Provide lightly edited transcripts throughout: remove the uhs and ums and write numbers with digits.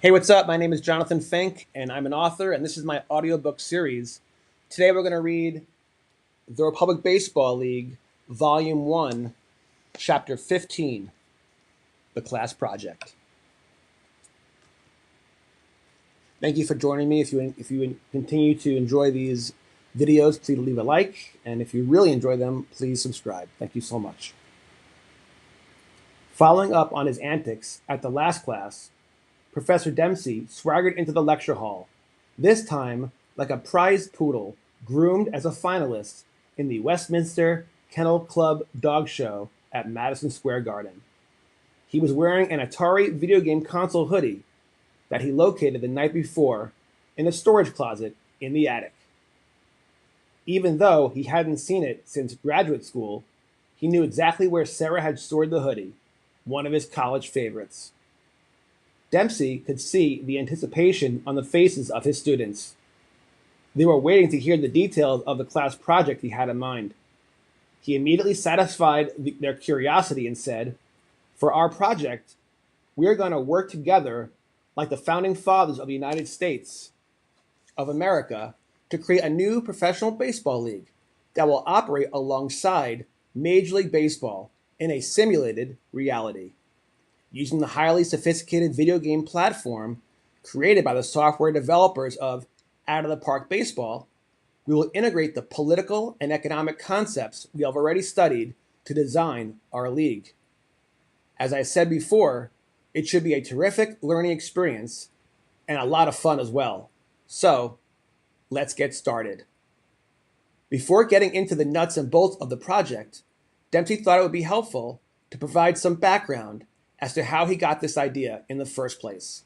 Hey, what's up? My name is Jonathan Fink, and I'm an author, and this is my audiobook series. Today we're going to read The Republic Baseball League, Volume 1, Chapter 15, The Class Project. Thank you for joining me. If you continue to enjoy these videos, please leave a like, and if you really enjoy them, please subscribe. Thank you so much. Following up on his antics at the last class, Professor Dempsey swaggered into the lecture hall, this time like a prized poodle groomed as a finalist in the Westminster Kennel Club dog show at Madison Square Garden. He was wearing an Atari video game console hoodie that he located the night before in a storage closet in the attic. Even though he hadn't seen it since graduate school, he knew exactly where Sarah had stored the hoodie, one of his college favorites. Dempsey could see the anticipation on the faces of his students. They were waiting to hear the details of the class project he had in mind. He immediately satisfied their curiosity and said, "For our project, we're going to work together like the founding fathers of the United States of America to create a new professional baseball league that will operate alongside Major League Baseball in a simulated reality. Using the highly sophisticated video game platform created by the software developers of Out of the Park Baseball, we will integrate the political and economic concepts we have already studied to design our league. As I said before, it should be a terrific learning experience and a lot of fun as well. So, let's get started." Before getting into the nuts and bolts of the project, Dempsey thought it would be helpful to provide some background as to how he got this idea in the first place.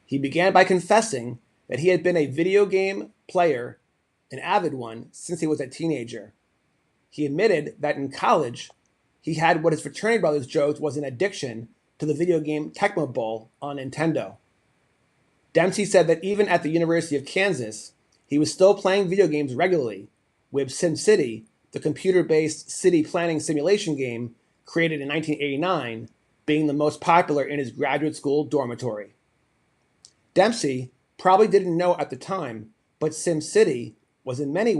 He began by confessing that he had been a video game player, an avid one, since he was a teenager. He admitted that in college, he had what his fraternity brothers joked was an addiction to the video game Tecmo Bowl on Nintendo. Dempsey said that even at the University of Kansas, he was still playing video games regularly, with SimCity, the computer-based city planning simulation game created in 1989, being the most popular in his graduate school dormitory. Dempsey probably didn't know at the time, but SimCity was in many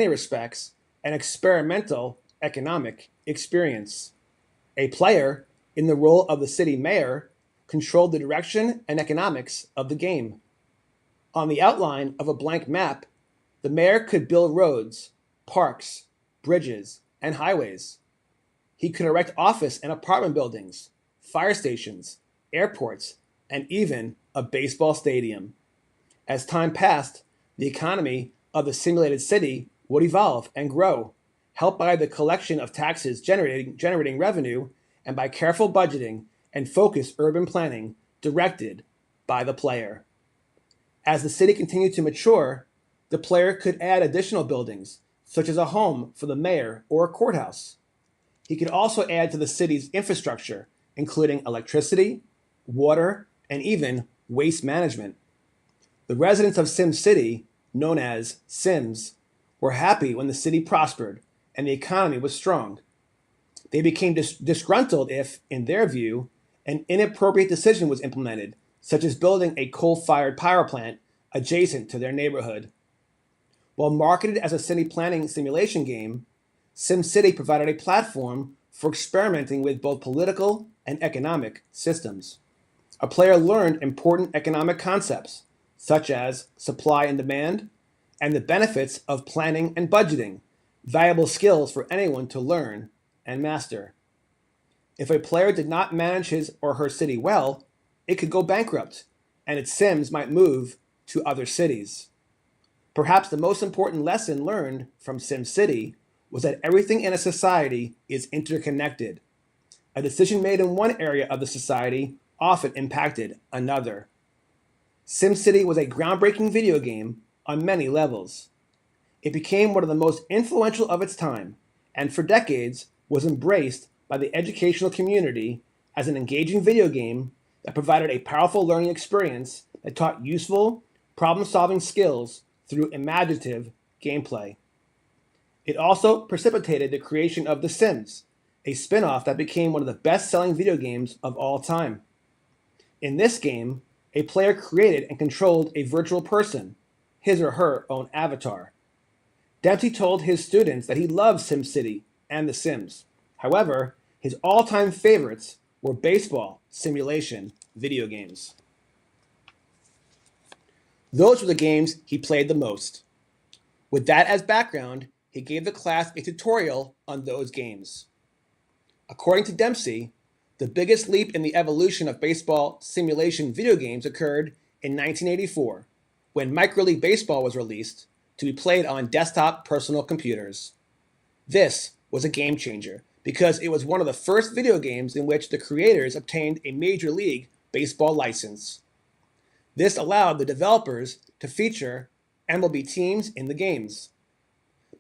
respects, an experimental economic experience. A player, in the role of the city mayor, controlled the direction and economics of the game. On the outline of a blank map, the mayor could build roads, parks, bridges, and highways. He could erect office and apartment buildings, fire stations, airports, and even a baseball stadium. As time passed, the economy of the simulated city would evolve and grow, helped by the collection of taxes generating revenue and by careful budgeting and focused urban planning directed by the player. As the city continued to mature, the player could add additional buildings, such as a home for the mayor or a courthouse. He could also add to the city's infrastructure, including electricity, water, and even waste management. The residents of SimCity, known as Sims, were happy when the city prospered and the economy was strong. They became disgruntled if, in their view, an inappropriate decision was implemented, such as building a coal-fired power plant adjacent to their neighborhood. While marketed as a city planning simulation game, SimCity provided a platform for experimenting with both political and economic systems. A player learned important economic concepts, such as supply and demand, and the benefits of planning and budgeting, valuable skills for anyone to learn and master. If a player did not manage his or her city well, it could go bankrupt, and its Sims might move to other cities. Perhaps the most important lesson learned from SimCity was that everything in a society is interconnected. A decision made in one area of the society often impacted another. SimCity was a groundbreaking video game on many levels. It became one of the most influential of its time, and for decades was embraced by the educational community as an engaging video game that provided a powerful learning experience that taught useful, problem-solving skills through imaginative gameplay. It also precipitated the creation of The Sims, a spin-off that became one of the best-selling video games of all time. In this game, a player created and controlled a virtual person, his or her own avatar. Dempsey told his students that he loved SimCity and The Sims. However, his all-time favorites were baseball simulation video games. Those were the games he played the most. With that as background, he gave the class a tutorial on those games. According to Dempsey, the biggest leap in the evolution of baseball simulation video games occurred in 1984, when Micro League Baseball was released to be played on desktop personal computers. This was a game changer because it was one of the first video games in which the creators obtained a Major League Baseball license. This allowed the developers to feature MLB teams in the games.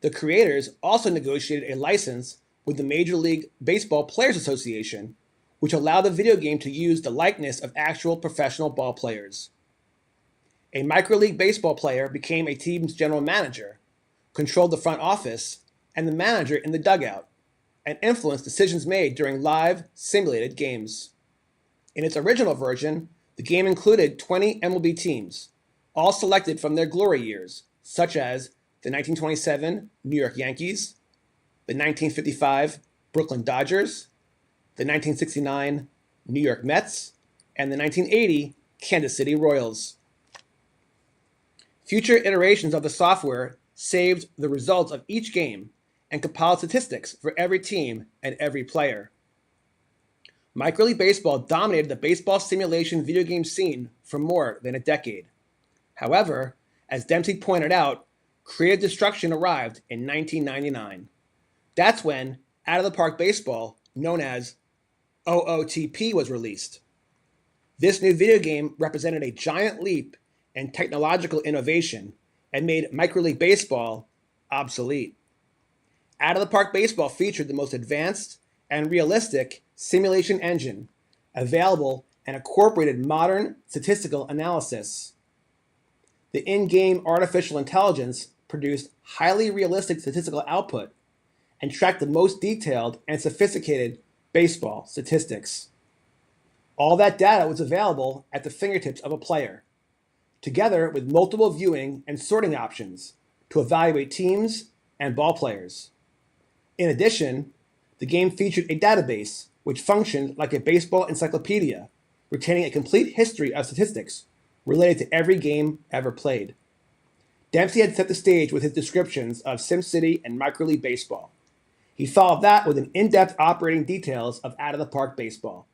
The creators also negotiated a license with the Major League Baseball Players Association, which allowed the video game to use the likeness of actual professional ball players. A Micro League Baseball player became a team's general manager, controlled the front office, and the manager in the dugout, and influenced decisions made during live, simulated games. In its original version, the game included 20 MLB teams, all selected from their glory years, such as the 1927 New York Yankees, the 1955 Brooklyn Dodgers, the 1969 New York Mets, and the 1980 Kansas City Royals. Future iterations of the software saved the results of each game and compiled statistics for every team and every player. Micro League Baseball dominated the baseball simulation video game scene for more than a decade. However, as Dempsey pointed out, creative destruction arrived in 1999. That's when Out of the Park Baseball, known as OOTP, was released. This new video game represented a giant leap in technological innovation and made Micro League Baseball obsolete. Out of the Park Baseball featured the most advanced and realistic simulation engine available and incorporated modern statistical analysis. The in-game artificial intelligence produced highly realistic statistical output and tracked the most detailed and sophisticated baseball statistics. All that data was available at the fingertips of a player, together with multiple viewing and sorting options to evaluate teams and ball players. In addition, the game featured a database which functioned like a baseball encyclopedia, retaining a complete history of statistics related to every game ever played. Dempsey had set the stage with his descriptions of SimCity and Micro League Baseball. He followed that with an in-depth operating details of Out of the Park Baseball.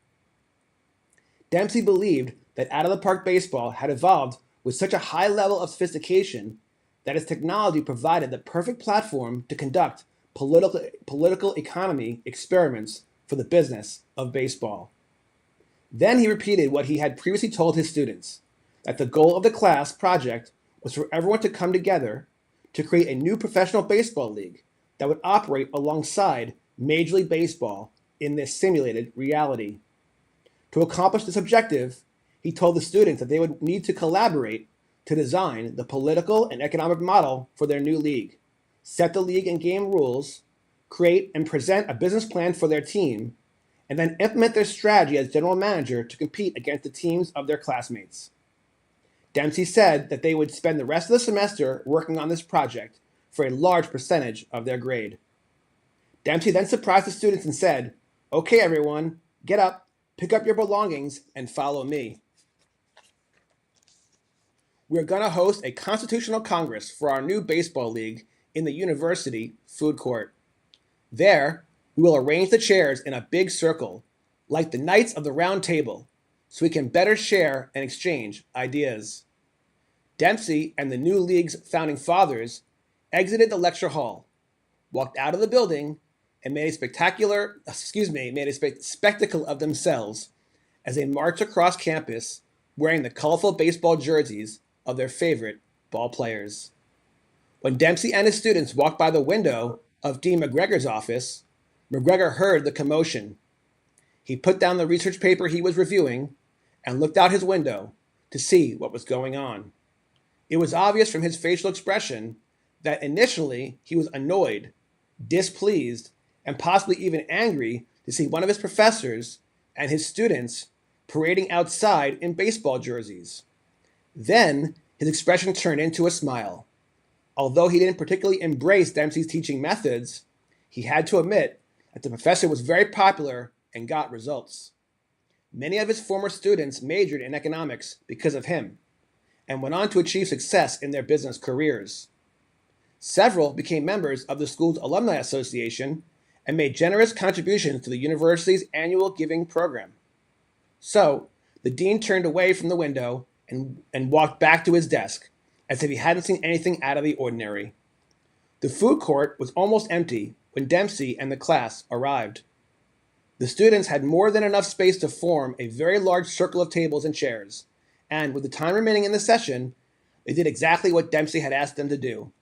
Dempsey believed that Out of the Park Baseball had evolved with such a high level of sophistication that its technology provided the perfect platform to conduct political economy experiments for the business of baseball. Then he repeated what he had previously told his students, that the goal of the class project was for everyone to come together to create a new professional baseball league that would operate alongside Major League Baseball in this simulated reality. To accomplish this objective, he told the students that they would need to collaborate to design the political and economic model for their new league, set the league and game rules, create and present a business plan for their team, and then implement their strategy as general manager to compete against the teams of their classmates. Dempsey said that they would spend the rest of the semester working on this project for a large percentage of their grade. Dempsey then surprised the students and said, "Okay, everyone, get up, pick up your belongings, and follow me. We're going to host a constitutional congress for our new baseball league in the university food court. There, we will arrange the chairs in a big circle, like the Knights of the Round Table, so we can better share and exchange ideas." Dempsey and the new league's founding fathers exited the lecture hall, walked out of the building, and made a spectacle of themselves as they marched across campus wearing the colorful baseball jerseys of their favorite ball players. When Dempsey and his students walked by the window of Dean McGregor's office, McGregor heard the commotion. He put down the research paper he was reviewing and looked out his window to see what was going on. It was obvious from his facial expression that initially he was annoyed, displeased, and possibly even angry to see one of his professors and his students parading outside in baseball jerseys. Then his expression turned into a smile. Although he didn't particularly embrace Dempsey's teaching methods, he had to admit that the professor was very popular and got results. Many of his former students majored in economics because of him and went on to achieve success in their business careers. Several became members of the school's alumni association and made generous contributions to the university's annual giving program. So, the dean turned away from the window and walked back to his desk, as if he hadn't seen anything out of the ordinary. The food court was almost empty when Dempsey and the class arrived. The students had more than enough space to form a very large circle of tables and chairs, and with the time remaining in the session, they did exactly what Dempsey had asked them to do.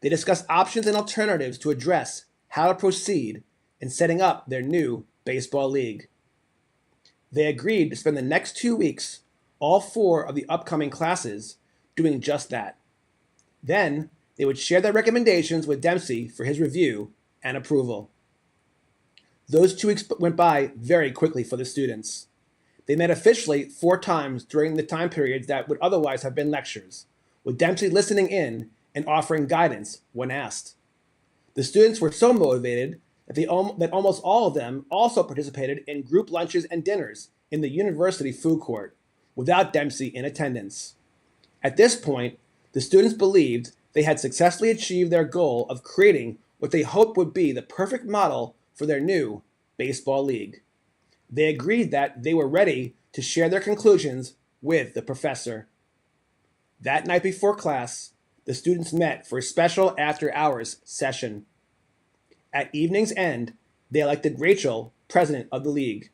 They discussed options and alternatives to address how to proceed in setting up their new baseball league. They agreed to spend the next 2 weeks, all 4 of the upcoming classes, doing just that. Then, they would share their recommendations with Dempsey for his review and approval. Those 2 weeks went by very quickly for the students. They met officially 4 times during the time periods that would otherwise have been lectures, with Dempsey listening in and offering guidance when asked. The students were so motivated that almost all of them also participated in group lunches and dinners in the university food court, without Dempsey in attendance. At this point, the students believed they had successfully achieved their goal of creating what they hoped would be the perfect model for their new baseball league. They agreed that they were ready to share their conclusions with the professor. That night before class, the students met for a special after-hours session. At evening's end, they elected Rachel president of the league,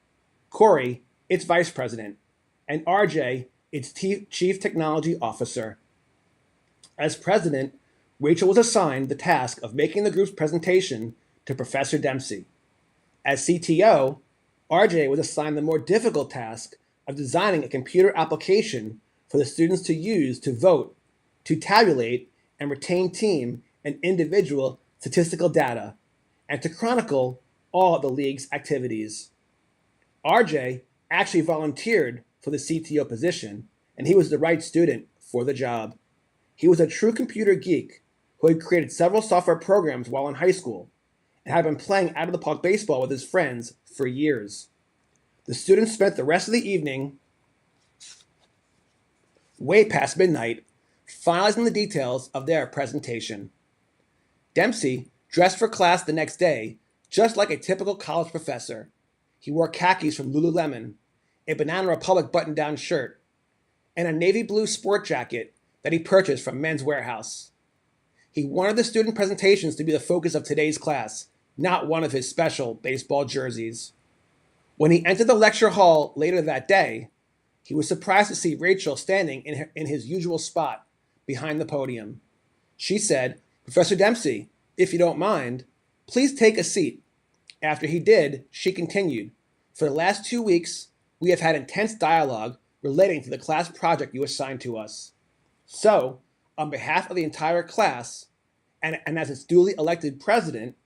Corey its vice president, and RJ its chief technology officer. As president, Rachel was assigned the task of making the group's presentation to Professor Dempsey. As CTO, RJ was assigned the more difficult task of designing a computer application for the students to use to vote, to tabulate and retain team and individual statistical data, and to chronicle all of the league's activities. RJ actually volunteered for the CTO position, and he was the right student for the job. He was a true computer geek who had created several software programs while in high school and had been playing out-of-the-park baseball with his friends for years. The students spent the rest of the evening, way past midnight, finalizing the details of their presentation. Dempsey dressed for class the next day just like a typical college professor. He wore khakis from Lululemon, a Banana Republic button-down shirt, and a navy blue sport jacket that he purchased from Men's Warehouse. He wanted the student presentations to be the focus of today's class, not one of his special baseball jerseys. When he entered the lecture hall later that day, he was surprised to see Rachel standing in his usual spot behind the podium. She said, "Professor Dempsey, if you don't mind, please take a seat." After he did, she continued, "For the last 2 weeks, we have had intense dialogue relating to the class project you assigned to us. So, on behalf of the entire class, and as its duly elected president,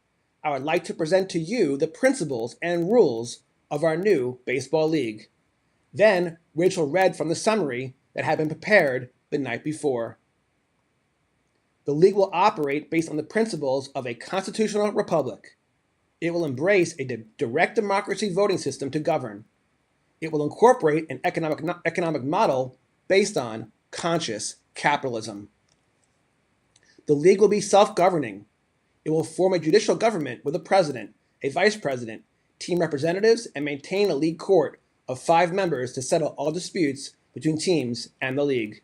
I would like to present to you the principles and rules of our new baseball league." Then Rachel read from the summary that had been prepared the night before. The league will operate based on the principles of a constitutional republic. It will embrace a direct democracy voting system to govern. It will incorporate an economic model based on conscious capitalism. The league will be self-governing. It will form a judicial government with a president, a vice president, team representatives, and maintain a league court of 5 members to settle all disputes between teams and the league.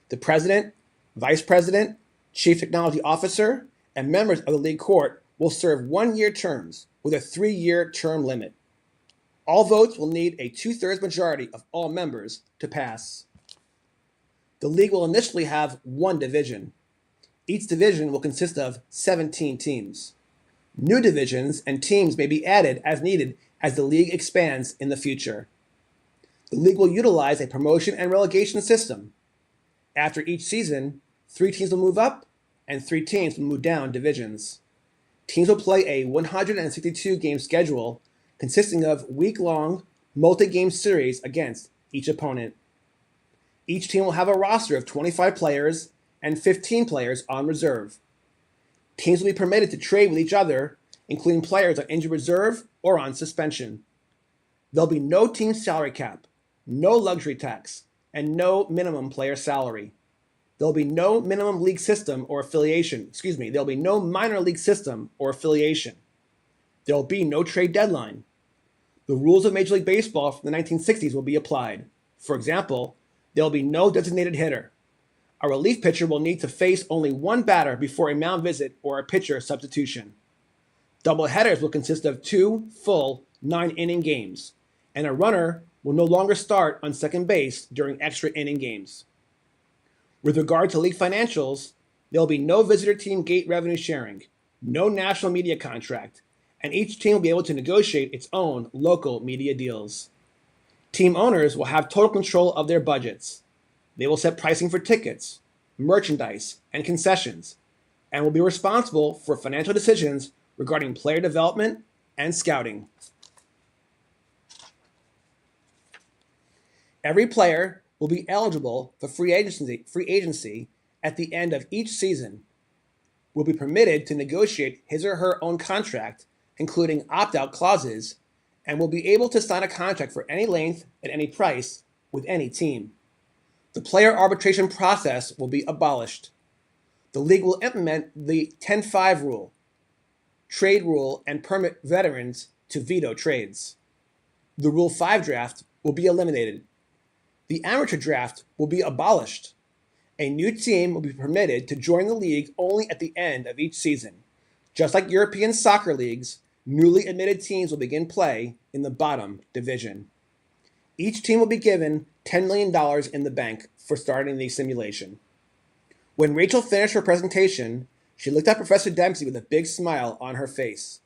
The president, vice president, chief technology officer, and members of the league court will serve 1-year terms with a 3-year term limit. All votes will need a 2/3 majority of all members to pass. The league will initially have 1 division. Each division will consist of 17 teams. New divisions and teams may be added as needed as the league expands in the future. The league will utilize a promotion and relegation system. After each season, 3 teams will move up and 3 teams will move down divisions. Teams will play a 162-game schedule consisting of week-long multi-game series against each opponent. Each team will have a roster of 25 players and 15 players on reserve. Teams will be permitted to trade with each other, including players on injured reserve or on suspension. There'll be no team salary cap, no luxury tax, and no minimum player salary. There'll be no minimum league system or affiliation. There'll be no minor league system or affiliation. There'll be no trade deadline. The rules of Major League Baseball from the 1960s will be applied. For example, there'll be no designated hitter. A relief pitcher will need to face only one batter before a mound visit or a pitcher substitution. Doubleheaders will consist of 2 full 9-inning games, and a runner will no longer start on second base during extra inning games. With regard to league financials, there will be no visitor team gate revenue sharing, no national media contract, and each team will be able to negotiate its own local media deals. Team owners will have total control of their budgets. They will set pricing for tickets, merchandise, and concessions, and will be responsible for financial decisions regarding player development and scouting. Every player will be eligible for free agency at the end of each season, will be permitted to negotiate his or her own contract, including opt-out clauses, and will be able to sign a contract for any length at any price with any team. The player arbitration process will be abolished. The league will implement the 10-5 rule, trade rule, and permit veterans to veto trades. The Rule 5 draft will be eliminated. The amateur draft will be abolished. A new team will be permitted to join the league only at the end of each season. Just like European soccer leagues, newly admitted teams will begin play in the bottom division. Each team will be given $10 million in the bank for starting the simulation. When Rachel finished her presentation, she looked at Professor Dempsey with a big smile on her face.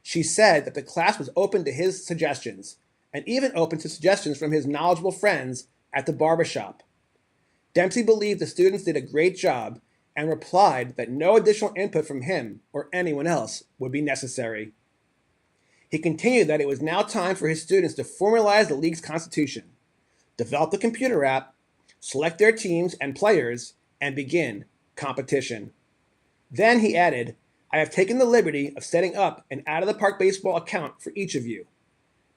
She said that the class was open to his suggestions, and even open to suggestions from his knowledgeable friends at the barbershop. Dempsey believed the students did a great job and replied that no additional input from him or anyone else would be necessary. He continued that it was now time for his students to formalize the league's constitution, develop the computer app, select their teams and players, and begin competition. Then he added, "I have taken the liberty of setting up an out-of-the-park baseball account for each of you.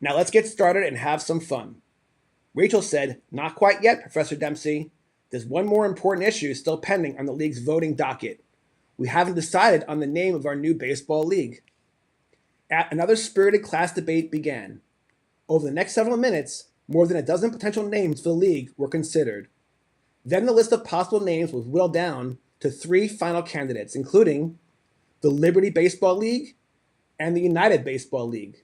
Now let's get started and have some fun." Rachel said, "Not quite yet, Professor Dempsey. There's one more important issue still pending on the league's voting docket. We haven't decided on the name of our new baseball league." Another spirited class debate began. Over the next several minutes, more than a dozen potential names for the league were considered. Then the list of possible names was whittled down to 3 final candidates, including the Liberty Baseball League and the United Baseball League.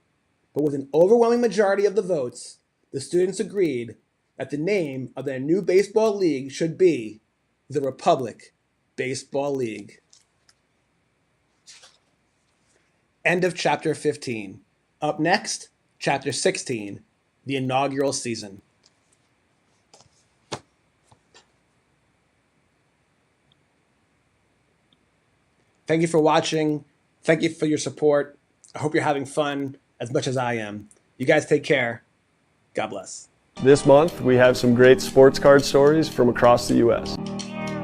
But with an overwhelming majority of the votes, the students agreed that the name of their new baseball league should be the Republic Baseball League. End of chapter 15. Up next, chapter 16, the inaugural season. Thank you for watching. Thank you for your support. I hope you're having fun as much as I am. You guys take care. God bless. This month, we have some great sports card stories from across the U.S.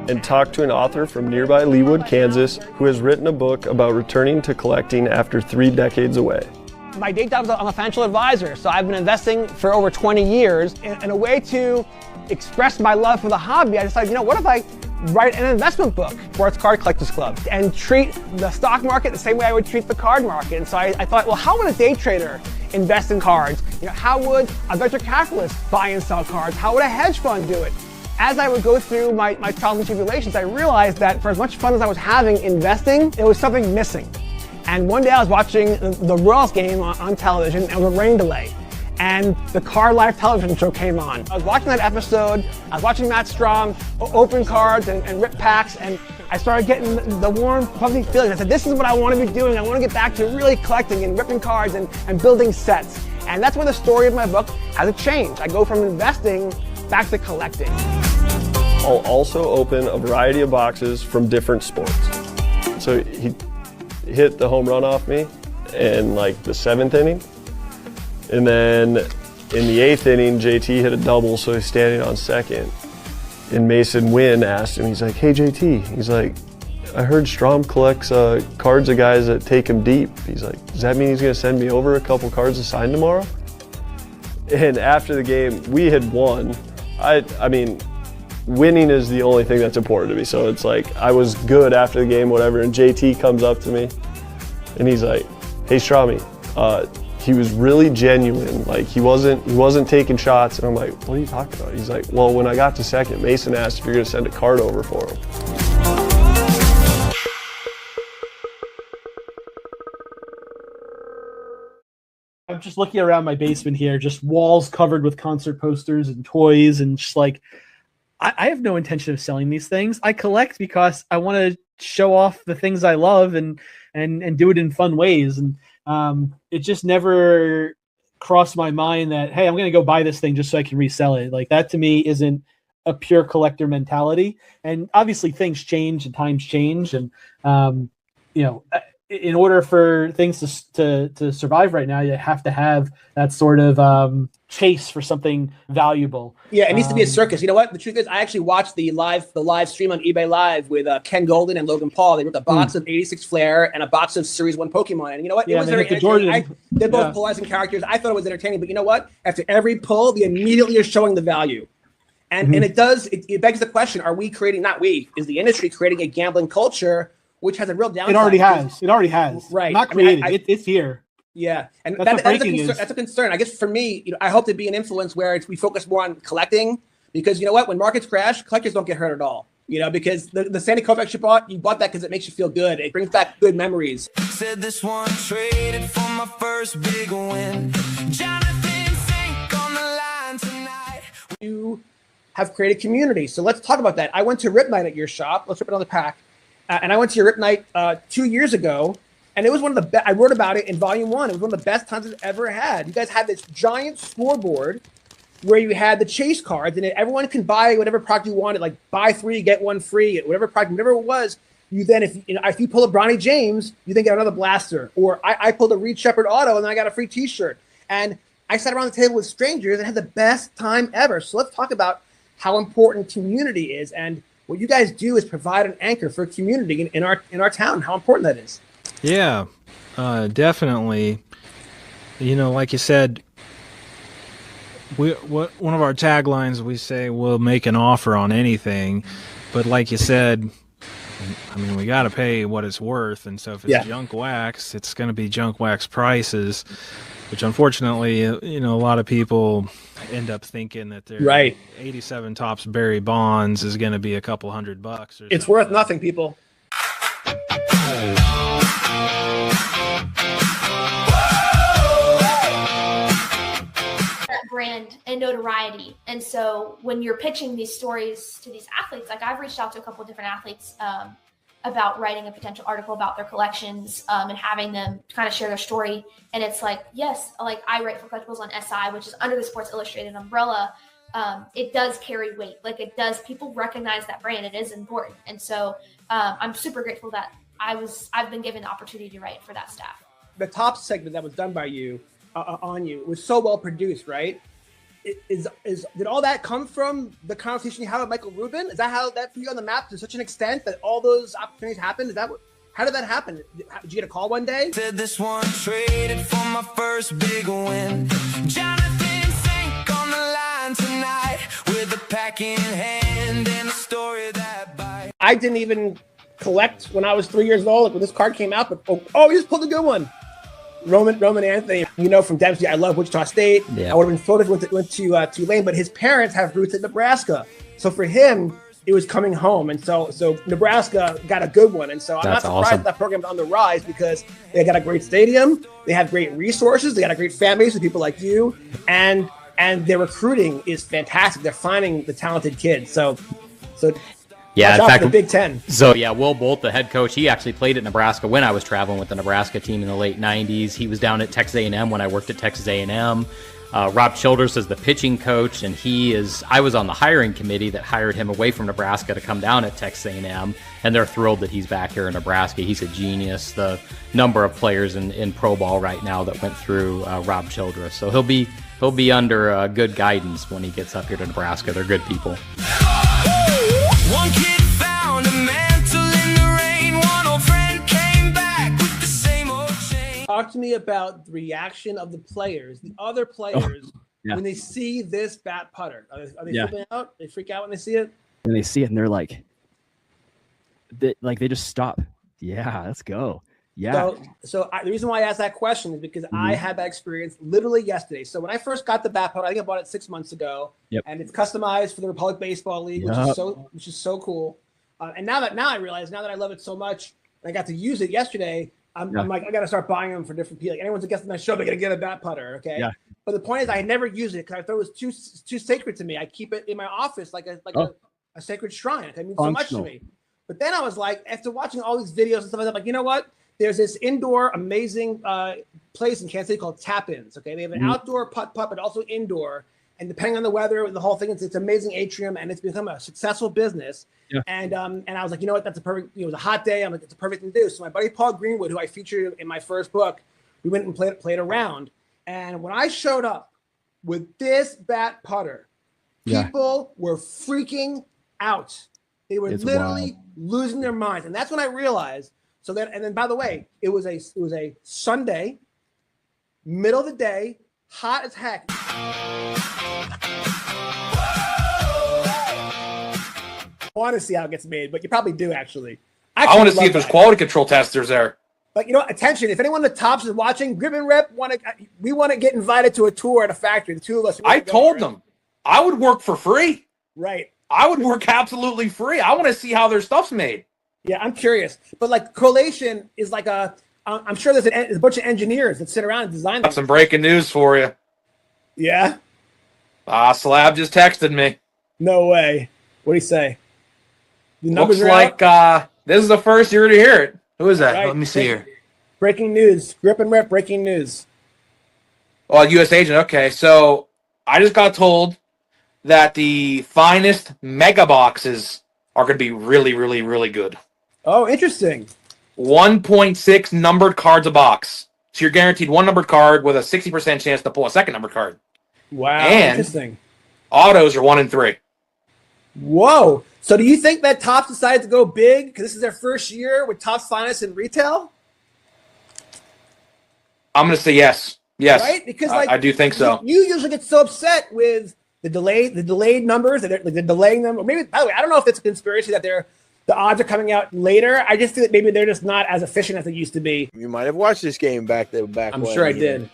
and talk to an author from nearby Leawood, Kansas, who has written a book about returning to collecting after 3 decades away. My day job is I'm a financial advisor, so I've been investing for over 20 years. In a way to express my love for the hobby, I decided, what if I write an investment book, Sports Card Collectors Club, and treat the stock market the same way I would treat the card market. And so I thought, well, how would a day trader invest in cards? How would a venture capitalist buy and sell cards? How would a hedge fund do it? As I would go through my trials and tribulations, I realized that for as much fun as I was having investing, there was something missing. And one day I was watching the Royals game on television, and it was a rain delay. And the Card Life television show came on. I was watching that episode, I was watching Matt Strom open cards and rip packs, and I started getting the warm, fuzzy feeling. I said, this is what I want to be doing. I want to get back to really collecting and ripping cards and building sets. And that's where the story of my book has changed. I go from investing back to collecting. I'll also open a variety of boxes from different sports. So he hit the home run off me in like the 7th inning. And then in the 8th inning, JT hit a double, so he's standing on second. And Mason Wynn asked him, he's like, hey JT, he's like, I heard Strom collects cards of guys that take him deep. He's like, does that mean he's gonna send me over a couple cards to sign tomorrow? And after the game, we had won. I mean, winning is the only thing that's important to me. So it's like, I was good after the game, whatever, and JT comes up to me and he's like, hey Stromy, he was really genuine. Like he wasn't taking shots. And I'm like, what are you talking about? He's like, well, when I got to second, Mason asked if you're gonna send a card over for him. I'm just looking around my basement here, just walls covered with concert posters and toys, and just like, I have no intention of selling these things. I collect because I want to show off the things I love and do it in fun ways. And it just never crossed my mind that, hey, I'm going to go buy this thing just so I can resell it. Like that to me isn't a pure collector mentality. And obviously things change and times change. And, in order for things to survive right now, you have to have that sort of chase for something valuable. Yeah, it needs to be a circus. You know what? The truth is, I actually watched the live stream on eBay Live with Ken Golden and Logan Paul. They ripped a box of 86 Flair and a box of Series 1 Pokemon. And you know what? It was very entertaining. They're both polarizing characters. I thought it was entertaining. But you know what? After every pull, they immediately are showing the value. And and it begs the question, are we creating, not we, is the industry creating a gambling culture which has a real downside? It already has. Right. Not created. It's here. Yeah, and that's a concern. I guess for me, I hope to be an influence where we focus more on collecting, because you know what, when markets crash, collectors don't get hurt at all. Because the Sandy Koufax you bought that because it makes you feel good. It brings back good memories. Said this one traded for my first big win. Jonathan Fink on the line tonight. You have created community, so let's talk about that. I went to Rip Night at your shop. Let's rip another pack. And I went to your Rip Night 2 years ago, and it was one of the best. I wrote about it in Volume 1. It was one of the best times I've ever had. You guys had this giant scoreboard where you had the chase cards, and everyone can buy whatever product you wanted, like buy 3, get 1 free, whatever product, whatever it was. You then, if you pull a Bronny James, you then get another blaster. Or I pulled a Reed Shepherd auto, and then I got a free T-shirt. And I sat around the table with strangers and had the best time ever. So let's talk about how important community is. And what you guys do is provide an anchor for community in our town. How important that is. Yeah, definitely. Like you said, one of our taglines, we say we'll make an offer on anything, but like you said, I mean, we got to pay what it's worth, and so if it's junk wax, it's going to be junk wax prices, which unfortunately, a lot of people end up thinking that their 87 Topps Barry Bonds is going to be a couple $100 or it's worth nothing, people. Brand and notoriety. And so when you're pitching these stories to these athletes, like I've reached out to a couple of different athletes about writing a potential article about their collections and having them kind of share their story. And it's like, yes, like I write for Collectibles on SI, which is under the Sports Illustrated umbrella. It does carry weight. Like it does, people recognize that brand. It is important. And so I'm super grateful that I've been given the opportunity to write for that staff. The top segment that was done by you on you was so well produced, right? Did all that come from the conversation you had with Michael Rubin? Is that how that put you on the map to such an extent that all those opportunities happened? How did that happen? Did you get a call one day? Said this one traded for my first big win. Jonathan Fink on the line tonight with a pack in hand and a story that bites. I didn't even collect when I was 3 years old. Like when this card came out, but he just pulled a good one. Roman Anthony, from Dempsey, I love Wichita State. Yeah. I would have been floated, went to Tulane, but his parents have roots in Nebraska. So for him, it was coming home. And so Nebraska got a good one. And so I'm not surprised that program's on the rise because they got a great stadium. They have great resources. They got a great fan base with people like you. And their recruiting is fantastic. They're finding the talented kids. So yeah, in fact, the Big Ten. So yeah, Will Bolt, the head coach, he actually played at Nebraska when I was traveling with the Nebraska team in the late 90s. He was down at Texas A&M when I worked at Texas A&M. Rob Childress is the pitching coach, and I was on the hiring committee that hired him away from Nebraska to come down at Texas A&M, and they're thrilled that he's back here in Nebraska. He's a genius. The number of players in pro ball right now that went through Rob Childress. So he'll be he'll be under good guidance when he gets up here to Nebraska. They're good people. One kid found a mantle in the rain. One old friend came back with the same old chain. Talk to me about the reaction of the players, the other players, when they see this bat putter. Are they flipping out? They freak out when they see it? When they see it and they're like, they just stop. Yeah, let's go. Yeah. So the reason why I asked that question is because I had that experience literally yesterday. So when I first got the bat putter, I think I bought it 6 months ago, and it's customized for the Republic Baseball League, which is so cool. And now that I realize, now that I love it so much, and I got to use it yesterday, I'm like, I got to start buying them for different people. Like anyone's a guest on my show, they got to get a bat putter, okay? Yeah. But the point is, I never use it because I thought it was too sacred to me. I keep it in my office like a sacred shrine. It means so much to me. But then I was like, after watching all these videos and stuff like that, I'm like, you know what? There's this indoor amazing place in Kansas City called Tap-Ins. Okay, they have an outdoor putt, but also indoor. And depending on the weather, the whole thing, it's amazing atrium, and it's become a successful business. Yeah. And I was like, you know what? That's a perfect. It was a hot day. I'm like, it's a perfect thing to do. So my buddy Paul Greenwood, who I featured in my first book, we went and played around. And when I showed up with this bat putter, people were freaking out. They were literally losing their minds, and that's when I realized. So then, and then by the way, it was a Sunday, middle of the day, hot as heck. I want to see how it gets made, but you probably do actually. I want to see if there's quality control testers there. But you know, attention! If anyone on the tops is watching, Grip and Rip we want to get invited to a tour at a factory. The two of us. I told them I would work for free. Right. I would work absolutely free. I want to see how their stuff's made. Yeah, I'm curious. But like collation is like I'm sure there's a bunch of engineers that sit around and design Got some breaking news for you. Yeah? Slab just texted me. No way. What do you say? The numbers Looks like this is the first year to hear it. Who is that? Right. Let me see here. Breaking news. Grip and Rip, breaking news. Oh, U.S. agent. Okay, so I just got told that the finest mega boxes are going to be really, really, really good. Oh, interesting. 1.6 numbered cards a box. So you're guaranteed one numbered card with a 60% chance to pull a second numbered card. Wow, and interesting. Autos are 1 in 3. Whoa. So do you think that Topps decided to go big because this is their first year with Topps Finest in retail? I'm going to say yes. Yes. Right? Because I do think so. You usually get so upset with the delayed numbers, they're delaying them. Or maybe, by the way, I don't know if it's a conspiracy that the odds are coming out later. I just think that maybe they're just not as efficient as they used to be. You might have watched this game back I'm sure I did.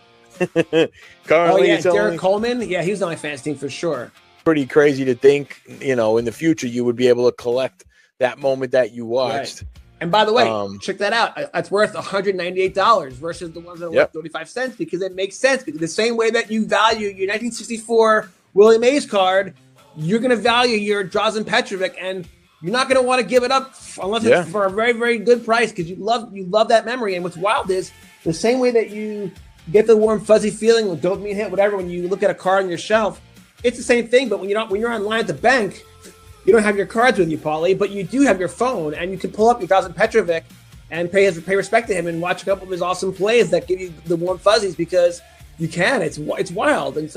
Currently, Derek Coleman. Yeah, he was on my fantasy team for sure. Pretty crazy to think, in the future you would be able to collect that moment that you watched. Right. And by the way, check that out. It's worth $198 versus the ones that are worth 35 cents because it makes sense. Because the same way that you value your 1964 Willie Mays card, you're going to value your Drazen Petrovic, and you're not going to want to give it up unless it's for a very, very good price because you love that memory. And what's wild is the same way that you get the warm, fuzzy feeling with dopamine hit, whatever, when you look at a card on your shelf, it's the same thing. But when you're online at the bank, you don't have your cards with you, Paulie, but you do have your phone, and you can pull up your Drazen Petrovic and pay respect to him and watch a couple of his awesome plays that give you the warm fuzzies because you can. It's wild. And so